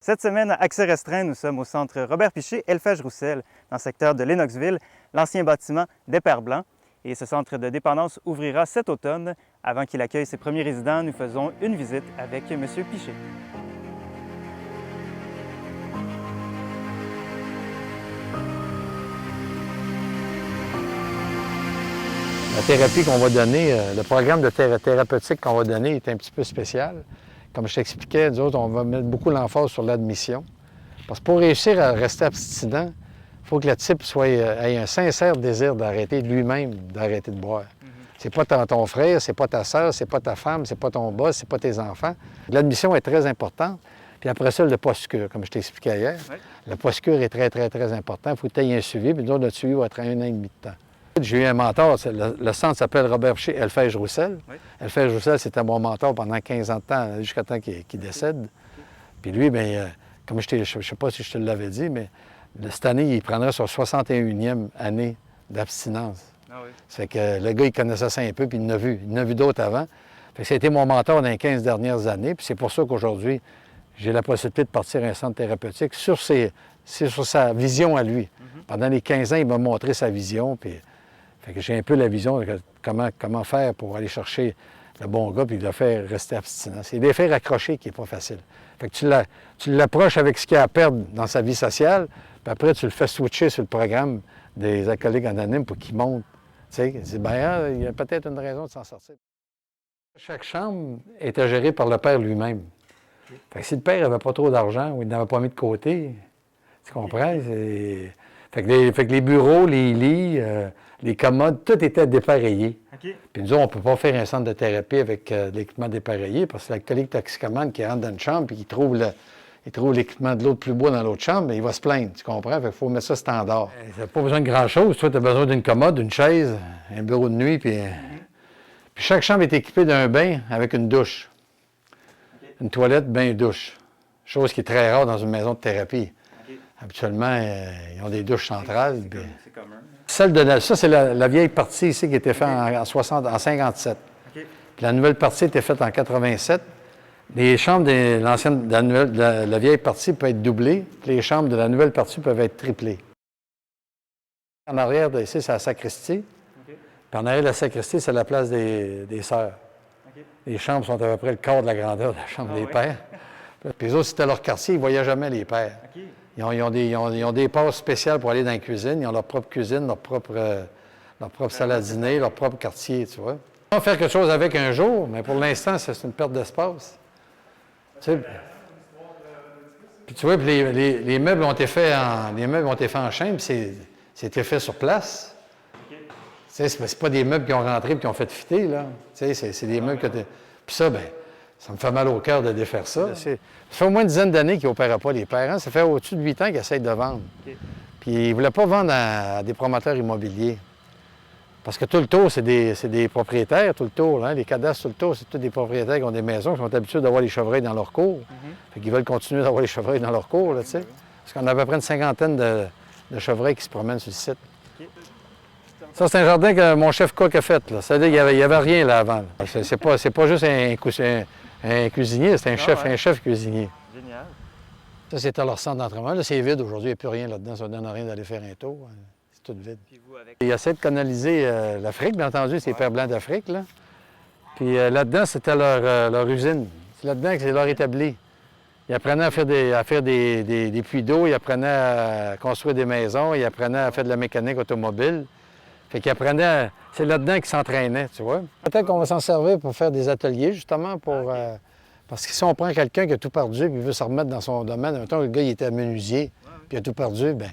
Cette semaine, à accès restreint, nous sommes au centre Robert-Piché, Elfage-Roussel, dans le secteur de Lennoxville, l'ancien bâtiment des Pères Blancs. Et ce centre de dépendance ouvrira cet automne. Avant qu'il accueille ses premiers résidents, nous faisons une visite avec M. Piché. La thérapie qu'on va donner, le programme de thérapeutique qu'on va donner est un petit peu spécial. Comme je t'expliquais, nous autres, on va mettre beaucoup l'emphase sur l'admission. Parce que pour réussir à rester abstinent, il faut que le type ait un sincère désir d'arrêter lui-même, d'arrêter de boire. C'est pas ton frère, c'est pas ta sœur, c'est pas ta femme, c'est pas ton boss, c'est pas tes enfants. L'admission est très importante. Puis après ça, le post-cure, comme je t'expliquais hier. Oui. Le post-cure est très, très, très important. Il faut que tu aies un suivi, puis nous autres, notre suivi va être à 1 an et demi de temps. J'ai eu un mentor, le centre s'appelle Robert Piché, Elfage-Roussel. Oui. Elfage-Roussel, c'était mon mentor pendant 15 ans de temps, jusqu'à temps qu'il décède. Puis lui, bien, comme je ne sais pas si je te l'avais dit, mais cette année, il prendrait son 61e année d'abstinence. Ah oui. Ça fait que le gars, il connaissait ça un peu, puis il en a vu d'autres avant. Fait que ça a été mon mentor dans les 15 dernières années, puis c'est pour ça qu'aujourd'hui, j'ai la possibilité de partir à un centre thérapeutique sur sa vision à lui. Pendant les 15 ans, il m'a montré sa vision, puis fait que j'ai un peu la vision de comment faire pour aller chercher le bon gars puis le faire rester abstinent. C'est de faire accrocher qui n'est pas facile. Fait que tu l'approches avec ce qu'il a à perdre dans sa vie sociale, puis après, tu le fais switcher sur le programme des alcooliques anonymes pour qu'il monte. Tu sais, il dit, bien, il y a peut-être une raison de s'en sortir. Chaque chambre était gérée par le père lui-même. Fait que si le père n'avait pas trop d'argent ou il n'avait pas mis de côté, tu comprends? Fait que les bureaux, les lits, les commodes, tout était dépareillé. Okay. Puis nous, on ne peut pas faire un centre de thérapie avec l'équipement dépareillé parce que l'alcoolique toxicomane qui rentre dans une chambre et qui trouve l'équipement de l'autre plus beau dans l'autre chambre, bien, il va se plaindre, tu comprends? Fait qu'il faut mettre ça standard. Tu n'as pas besoin de grand-chose. Toi, tu as besoin d'une commode, d'une chaise, un bureau de nuit, puis chaque chambre est équipée d'un bain avec une douche. Okay. Une toilette, bain, douche. Chose qui est très rare dans une maison de thérapie. Okay. Habituellement, ils ont des douches centrales. C'est commun. Ça, c'est la vieille partie ici qui a été faite en 57. Okay. Puis la nouvelle partie a été faite en 87. Les chambres de la vieille partie peuvent être doublées, puis les chambres de la nouvelle partie peuvent être triplées. En arrière, ici, c'est la sacristie. Okay. Puis en arrière de la sacristie, c'est la place des sœurs. Okay. Les chambres sont à peu près le quart de la grandeur de la chambre des pères. Puis les autres, c'était leur quartier, ils ne voyaient jamais les pères. Okay. Ils ont des passes spéciales pour aller dans la cuisine. Ils ont leur propre cuisine, leur propre salle à dîner, leur propre quartier, tu vois. On va faire quelque chose avec un jour, mais pour l'instant, c'est une perte d'espace. Tu sais, puis tu vois, les meubles ont été faits en chaîne, puis c'était fait sur place. Tu sais, c'est pas des meubles qui ont rentré et qui ont fait fitter, là. Tu sais, c'est des meubles que tu... Puis ça, bien, ça me fait mal au cœur de défaire ça. Ça fait au moins une dizaine d'années qu'ils n'opèrent pas les parents. Ça fait au-dessus de 8 ans qu'ils essayent de vendre. Okay. Puis ils ne voulaient pas vendre à des promoteurs immobiliers. Parce que tout le tour, c'est des propriétaires, tout le tour. Hein? Les cadastres, tout le tour, c'est tous des propriétaires qui ont des maisons, qui sont habitués d'avoir les chevreuils dans leur cour. Fait qu'ils veulent continuer d'avoir les chevreuils dans leur cour, là, tu sais. Parce qu'on a à peu près une cinquantaine de chevreuils qui se promènent sur le site. Okay. Ça, c'est un jardin que mon chef cook a fait. C'est-à-dire qu'il n'y avait rien là avant. Là. C'est pas juste un cuisinier, c'est un chef cuisinier. Génial. Ça, c'était leur centre d'entraînement. Là, c'est vide aujourd'hui, il n'y a plus rien là-dedans. Ça ne donne rien d'aller faire un tour. C'est tout vide. Ils essaient de canaliser l'Afrique, bien entendu, c'est les Pères Blancs d'Afrique. Là. Puis là-dedans, c'était leur usine. C'est là-dedans que c'est leur établi. Ils apprenaient à faire des puits d'eau, ils apprenaient à construire des maisons, ils apprenaient à faire de la mécanique automobile. Fait qu'ils apprenaient, c'est là-dedans qu'ils s'entraînaient, tu vois. Peut-être qu'on va s'en servir pour faire des ateliers, justement, parce que si on prend quelqu'un qui a tout perdu et qui veut se remettre dans son domaine, en même temps, le gars, il était menuisier, puis il a tout perdu, bien,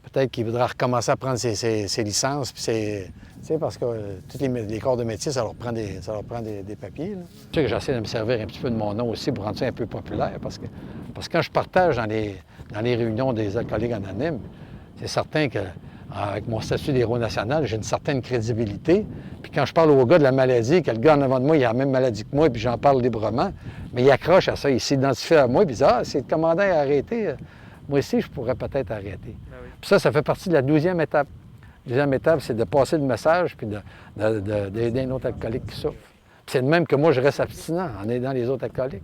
peut-être qu'il voudra recommencer à prendre ses licences, puis tu sais, parce que tous les corps de métier, ça leur prend des papiers, là. Tu sais que j'essaie de me servir un petit peu de mon nom aussi pour rendre ça un peu populaire, parce que quand je partage dans les réunions des alcooliques anonymes, c'est certain que avec mon statut d'héros national, j'ai une certaine crédibilité. Puis quand je parle au gars de la maladie, que le gars en avant de moi, il a la même maladie que moi, puis j'en parle librement, mais il accroche à ça, il s'identifie à moi, puis il dit « Ah, si le commandant a arrêté, moi aussi, je pourrais peut-être arrêter. » Puis ça fait partie de la 12e étape. La deuxième étape, c'est de passer le message, puis d'aider un autre alcoolique qui souffre. Puis c'est de même que moi, je reste abstinent en aidant les autres alcooliques.